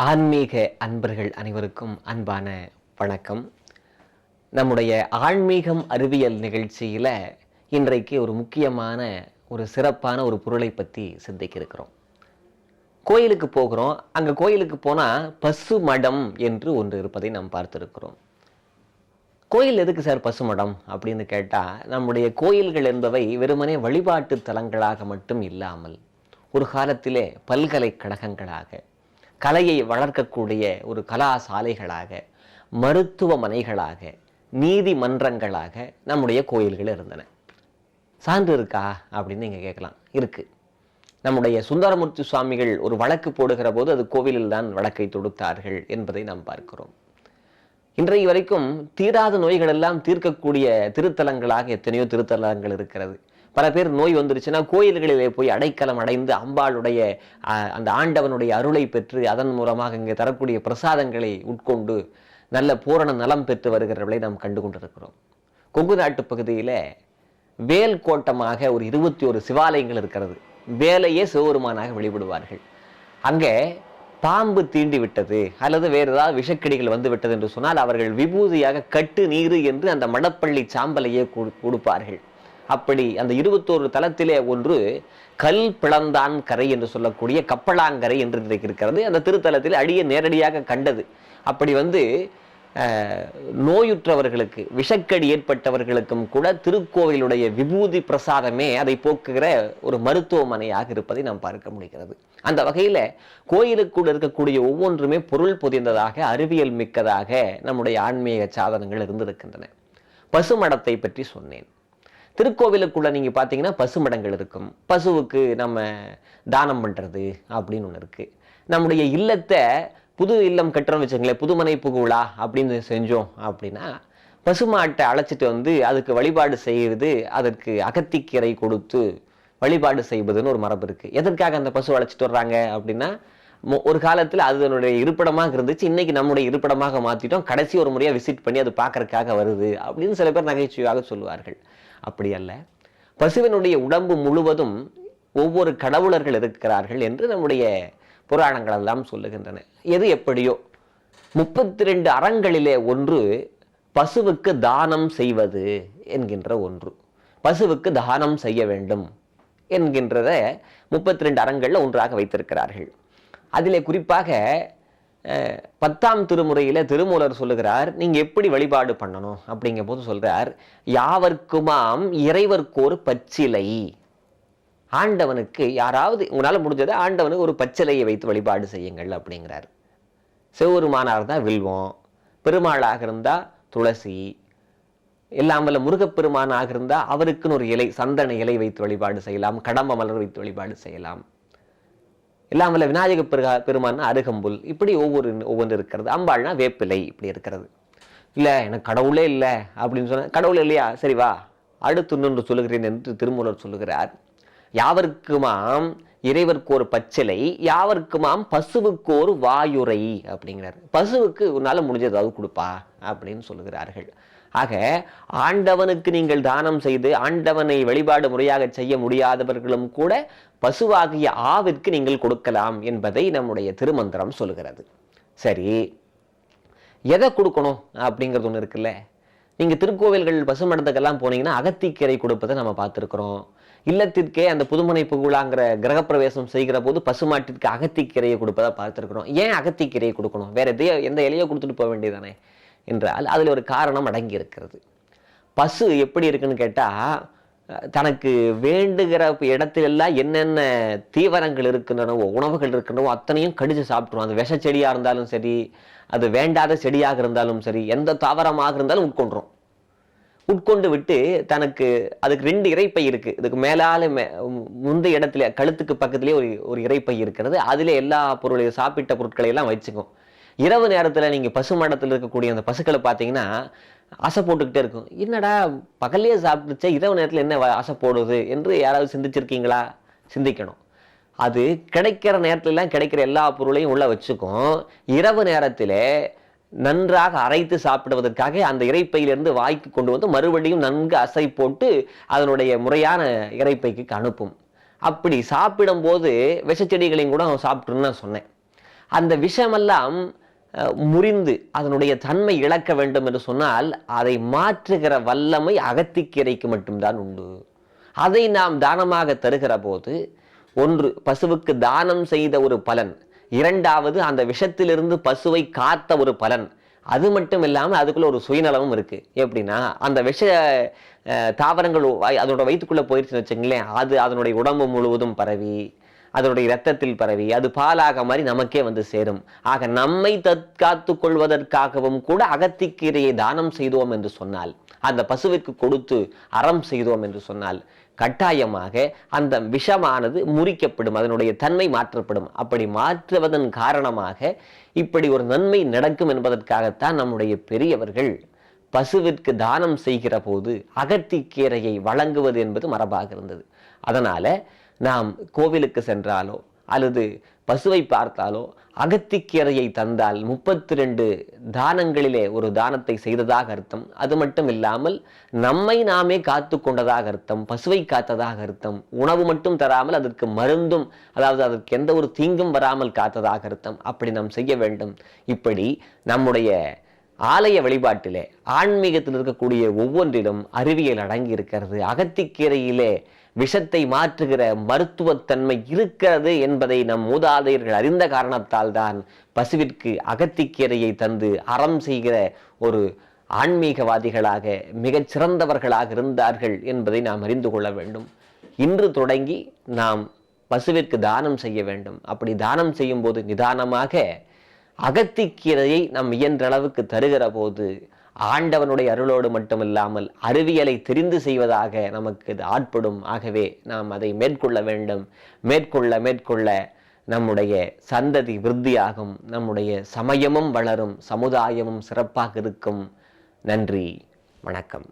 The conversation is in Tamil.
ஆன்மீக அன்பர்கள் அனைவருக்கும் அன்பான வணக்கம். நம்முடைய ஆன்மீகம் அறிவியல் நிகழ்ச்சியில் இன்றைக்கு ஒரு முக்கியமான சிறப்பான பொருளை பற்றி சிந்திக்க இருக்கிறோம். கோயிலுக்கு போகிறோம். அங்கே கோயிலுக்கு போனால் பசு மடம் என்று ஒன்று இருப்பதை நாம் பார்த்துருக்கிறோம். கோயில் எதுக்கு சார் பசு மடம் அப்படின்னு கேட்டால், நம்முடைய கோயில்கள் என்பவை வெறுமனே வழிபாட்டு தலங்களாக மட்டும் இல்லாமல் ஒரு காலத்திலே பல்கலைக்கழகங்களாக, கலையை வளர்க்கக்கூடிய ஒரு கலாசாலைகளாக, மருத்துவமனைகளாக, நீதிமன்றங்களாக நம்முடைய கோயில்கள் இருந்தன. சான்று இருக்கா அப்படின்னு நீங்கள் கேட்கலாம். இருக்குது. நம்முடைய சுந்தரமூர்த்தி சுவாமிகள் ஒரு வழக்கு போடுகிற போது அது கோவிலில் தான் வழக்கை தொடுத்தார்கள் என்பதை நாம் பார்க்கிறோம். இன்றைய வரைக்கும் தீராத நோய்கள் எல்லாம் தீர்க்கக்கூடிய திருத்தலங்களாக எத்தனையோ திருத்தலங்கள் இருக்கிறது. பல பேர் நோய் வந்துருச்சுன்னா கோயில்களிலே போய் அடைக்கலம் அடைந்து அம்பாளுடைய அந்த ஆண்டவனுடைய அருளை பெற்று அதன் மூலமாக இங்கே தரக்கூடிய பிரசாதங்களை உட்கொண்டு நல்ல பூரண நலம் பெற்று வருகிறவர்களை நாம் கண்டு கொண்டிருக்கிறோம். கொங்கு நாட்டு பகுதியில் வேல் கோட்டமாக ஒரு 21 சிவாலயங்கள் இருக்கிறது. வேலையே சிவபெருமானாக வழிபடுவார்கள். அங்கே பாம்பு தீண்டி விட்டது அல்லது வேறு ஏதாவது விஷக்கடிகள் வந்து விட்டது என்று சொன்னால் அவர்கள் விபூதியாக கட்டு நீரு என்று அந்த மடப்பள்ளி சாம்பலையே கொடுப்பார்கள். அப்படி அந்த 21 தலத்திலே ஒன்று கல் பிளந்தான் கரை என்று சொல்லக்கூடிய கப்பலாங்கரை என்று இருக்கிறது. அந்த திருத்தலத்தில் அடிய நேரடியாக கண்டது. அப்படி நோயுற்றவர்களுக்கு, விஷக்கடி ஏற்பட்டவர்களுக்கும் கூட திருக்கோவிலுடைய விபூதி பிரசாதமே அதை போக்குகிற ஒரு மருத்துவமனையாக இருப்பதை நாம் பார்க்க முடிகிறது. அந்த வகையில் கோயிலுக்குள் இருக்கக்கூடிய ஒவ்வொன்றுமே பொருள் பொதிந்ததாக, அறிவியல் மிக்கதாக நம்முடைய ஆன்மீக சாதனங்கள் இருந்திருக்கின்றன. பசுமடத்தை பற்றி சொன்னேன். திருக்கோவிலுக்குள்ள நீங்க பார்த்தீங்கன்னா பசுமடங்கள் இருக்கும். பசுவுக்கு நம்ம தானம் பண்றது அப்படின்னு ஒன்று இருக்கு. நம்முடைய இல்லத்தை புது இல்லம் கட்டுறோம் வச்சுங்களேன், புதுமனை புகுவிழா அப்படின்னு செஞ்சோம் அப்படின்னா பசுமாட்டை அழைச்சிட்டு அதுக்கு வழிபாடு செய்வது, அதற்கு அகத்திக்கீரை கொடுத்து வழிபாடு செய்வதுன்னு ஒரு மரபு இருக்கு. எதற்காக அந்த பசு அழைச்சிட்டு வர்றாங்க அப்படின்னா, ஒரு காலத்தில் அதனுடைய இருப்பிடமாக இருந்துச்சு, இன்னைக்கு நம்முடைய இருப்பிடமாக மாற்றிட்டோம், கடைசி ஒரு முறையாக விசிட் பண்ணி அது பார்க்கறதுக்காக வருது அப்படின்னு சில பேர் நகைச்சுவையாக சொல்லுவார்கள். அப்படி அல்ல. பசுவினுடைய உடம்பு முழுவதும் ஒவ்வொரு கடவுளர்கள் இருக்கிறார்கள் என்று நம்முடைய புராணங்கள் எல்லாம் சொல்லுகின்றன. எது எப்படியோ 32 அறங்களிலே ஒன்று பசுவுக்கு தானம் செய்வது என்கின்ற ஒன்று. பசுவுக்கு தானம் செய்ய வேண்டும் என்கின்றத 32 அறங்கள்ல ஒன்றாக வைத்திருக்கிறார்கள். அதிலே குறிப்பாக 10ஆம் திருமுறையில திருமூலர் சொல்லுகிறார், நீங்க எப்படி வழிபாடு பண்ணணும் அப்படிங்கும் போது சொல்றார், யாவர்க்குமாம் இறைவர்க்கோர் பச்சிலை. ஆண்டவனுக்கு யாராவது உங்களால முடிஞ்சதை ஆண்டவனுக்கு ஒரு பச்சிலையை வைத்து வழிபாடு செய்யுங்கள் அப்படிங்கிறார். சிவபெருமானாக இருந்தா வில்வம், பெருமாளாக இருந்தா துளசி, இல்லாமல் முருகப்பெருமானாக இருந்தா அவருக்குன்னு ஒரு இலை, சந்தன இலை வைத்து வழிபாடு செய்யலாம், கடம்ப மலர் வைத்து வழிபாடு செய்யலாம். இல்லாமல் விநாயக பெருமான் அருகம்புல், இப்படி ஒவ்வொன்று இருக்கிறது. அம்பாள்னா வேப்பிலை இப்படி இருக்கிறது. இல்லை எனக்கு கடவுளே இல்லை அப்படின்னு சொன்ன, கடவுள் இல்லையா, சரி வா அடுத்து இன்னொன்று சொல்லுகிறேன் என்று திருமூலர் சொல்லுகிறார். யாவர்க்குமாம் இறைவர்க்கோர் பச்சிலை, யாவர்க்குமாம் பசுவுக்கோர் வாயுரை அப்படிங்கிறார். பசுவுக்கு உன்னால முடிஞ்சது ஏதாவது கொடுப்பா அப்படின்னு சொல்லுகிறார்கள். ஆக ஆண்டவனுக்கு நீங்கள் தானம் செய்து ஆண்டவனை வழிபாடு முறையாக செய்ய முடியாதவர்களும் கூட பசுவாகிய ஆவிற்கு நீங்கள் கொடுக்கலாம் என்பதை நம்முடைய திருமந்திரம் சொல்லுகிறது. சரி, எதை கொடுக்கணும் அப்படிங்கிறது ஒன்று இருக்குல்ல. நீங்க திருக்கோவில்கள் பசுமடத்துக்கெல்லாம் போனீங்கன்னா அகத்திக்கீரை கொடுப்பதை நம்ம பார்த்துருக்கிறோம். இல்லத்திற்கே அந்த புதுமனை புகுழாங்கிற கிரகப்பிரவேசம் செய்கிற போது பசுமாட்டிற்கு அகத்திக்கீரையை கொடுப்பதை பார்த்துருக்கிறோம். ஏன் அகத்திக்கீரையை கொடுக்கணும்? வேற எந்த இலையோ கொடுத்துட்டு போக வேண்டியதானே என்றால் அதில் ஒரு காரணம் அடங்கி இருக்கிறது. பசு எப்படி இருக்குன்னு கேட்டால், தனக்கு வேண்டுகிற இடத்திலெல்லாம் என்னென்ன தீவனங்கள் இருக்கின்றனவோ, உணவுகள் இருக்கின்றனவோ அத்தனையும் கடிச்சு சாப்பிட்ருவோம். அது விஷ செடியாக இருந்தாலும் சரி, அது வேண்டாத செடியாக இருந்தாலும் சரி, எந்த தாவரமாக இருந்தாலும் உட்கொண்டு விட்டு தனக்கு அதுக்கு 2 இறைப்பை இருக்கு. இதுக்கு மேலால முந்தைய இடத்துல கழுத்துக்கு பக்கத்திலேயே ஒரு இறைப்பை இருக்கிறது. அதிலே எல்லா பொருளையும் சாப்பிட்ட பொருட்களை எல்லாம் வச்சுக்கும். இரவு நேரத்தில் நீங்கள் பசுமடத்தில் இருக்கக்கூடிய அந்த பசுக்களை பார்த்தீங்கன்னா ஆசை போட்டுக்கிட்டே இருக்கும். என்னடா பகல்லையே சாப்பிட்டுச்சே, இரவு நேரத்தில் என்ன ஆசை போடுது என்று யாராவது சிந்திச்சிருக்கீங்களா? சிந்திக்கணும். அது கிடைக்கிற நேரத்திலலாம் கிடைக்கிற எல்லா பொருளையும் உள்ள வச்சுக்கும். இரவு நேரத்தில் நன்றாக அரைத்து சாப்பிடுவதற்காக அந்த இறைப்பையிலிருந்து வாய்க்கு கொண்டு வந்து மறுபடியும் நன்கு அசை போட்டு அதனுடைய முறையான இறைப்பைக்கு அனுப்பும். அப்படி சாப்பிடும் போது விஷச்செடிகளையும் கூட சாப்பிட்டுன்னு நான் சொன்னேன். அந்த விஷமெல்லாம் முறிந்து அதனுடைய தன்மை இழக்க வேண்டும் என்று சொன்னால் அதை மாற்றுகிற வல்லமை அகத்திக்கீரைக்கு மட்டும்தான் உண்டு. அதை நாம் தானமாக தருகிற போது, ஒன்று பசுவுக்கு தானம் செய்த ஒரு பலன், இரண்டாவது அந்த விஷத்திலிருந்து பசுவை காத்த ஒரு பலன். அது மட்டும் இல்லாமல் அதுக்குள்ள ஒரு சுயநலமும் இருக்கு. எப்படின்னா, அந்த விஷ தாவரங்கள் அதோட வயிற்றுக்குள்ள போயிடுச்சுன்னு வச்சுங்களேன், அது அதனுடைய உடம்பு முழுவதும் பரவி, அதனுடைய இரத்தத்தில் பரவி, அது பாலாக மாதிரி நமக்கே வந்து சேரும். ஆக நம்மை தற்காத்து கொள்வதற்காகவும் கூட அகத்திக்கீரையை தானம் செய்தோம் என்று சொன்னால், அந்த பசுவிற்கு கொடுத்து அறம் செய்தோம் என்று சொன்னால், கட்டாயமாக அந்த விஷமானது முறிக்கப்படும், அதனுடைய தன்மை மாற்றப்படும். அப்படி மாற்றுவதன் காரணமாக இப்படி ஒரு நன்மை நடக்கும் என்பதற்காகத்தான் நம்முடைய பெரியவர்கள் பசுவிற்கு தானம் செய்கிற போது அகத்திக்கீரையை வழங்குவது என்பது மரபாக இருந்தது. அதனால நாம் கோவிலுக்கு சென்றாலோ அல்லது பசுவை பார்த்தாலோ அகத்திக்கீரையை தந்தால் 32 தானங்களிலே ஒரு தானத்தை செய்ததாக அர்த்தம். அது மட்டும் இல்லாமல் நம்மை நாமே காத்து கொண்டதாக அர்த்தம், பசுவை காத்ததாக அர்த்தம். உணவு மட்டும் தராமல் அதற்கு மருந்தும், அதாவது அதற்கு எந்த ஒரு தீங்கும் வராமல் காத்ததாக அர்த்தம். அப்படி நாம் செய்ய வேண்டும். இப்படி நம்முடைய ஆலய வழிபாட்டிலே ஆன்மீகத்தில் இருக்கக்கூடிய ஒவ்வொன்றிலும் அறிவியல் அடங்கி இருக்கிறது. அகத்திக்கீரையிலே விஷத்தை மாற்றுகிற மருத்துவத்தன்மை இருக்கிறது என்பதை நம் மூதாதையர்கள் அறிந்த காரணத்தால் தான் பசுவிற்கு அகத்திக்கீரையை தந்து அறம் செய்கிற ஒரு ஆன்மீகவாதிகளாக மிகச் சிறந்தவர்களாக இருந்தார்கள் என்பதை நாம் அறிந்து கொள்ள வேண்டும். இன்று தொடங்கி நாம் பசுவிற்கு தானம் செய்ய வேண்டும். அப்படி தானம் செய்யும் போது நிதானமாக அகத்திக்கீரையை நம் இயன்ற அளவுக்கு தருகிற போது ஆண்டவனுடைய அருளோடு மட்டுமில்லாமல் அறிவியலை தெரிந்து செய்வதாக நமக்கு இது ஆட்படும். ஆகவே நாம் அதை மேற்கொள்ள வேண்டும். மேற்கொள்ள நம்முடைய சந்ததி விருத்தியாகும், நம்முடைய சமயமும் வளரும், சமுதாயமும் சிறப்பாக இருக்கும். நன்றி, வணக்கம்.